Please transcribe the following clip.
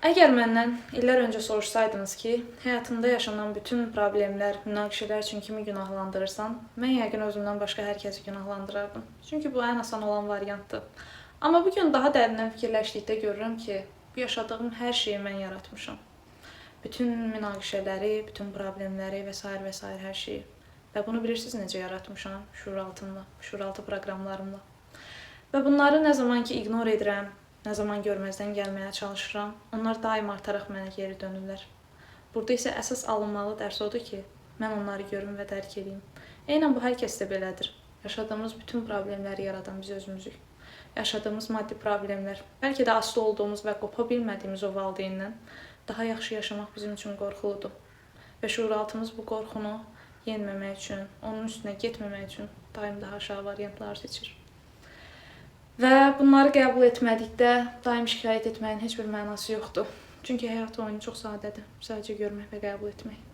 Əgər məndən illər öncə soruşsaydınız ki, həyatında yaşanan bütün problemlər, münaqişələr üçün kimi günahlandırırsan, mən yəqin özümdən başqa hər kəsi günahlandırardım. Çünki bu ən asan olan variantdır. Amma bu gün daha dərindən fikirləşdikdə görürəm ki, bu yaşadığım hər şeyi mən yaratmışam. Bütün münaqişələri, bütün problemləri və s. hər şeyi. Və bunu bilirsiniz necə yaratmışam? Şuuraltımla, şuuraltı proqramlarımla. Və bunları nə zaman ki ignor edirəm, nə zaman görməzdən gəlməyə çalışıram, onlar daim artaraq mənə geri dönürlər. Burada isə əsas alınmalı dərs odur ki, mən onları görüm və dərk edeyim. Eynən bu hər kəsdə belədir. Yaşadığımız bütün problemləri yaradan biz özümüzük. Yaşadığımız maddi problemlər, bəlkə də asılı olduğumuz və qopa bilmədiyimiz o valideyndən daha yaxşı yaşamaq bizim üçün qorxuludur. Və şuuraltımız bu qorxunu yenməmək üçün, onun üstünə getməmək üçün daim daha aşağı variantlar seçir. Və bunları qəbul etmədikdə daim şikayət etməyin heç bir mənası yoxdur. Çünki həyat oyunu çox sadədir. Sadəcə görmək və qəbul etmək.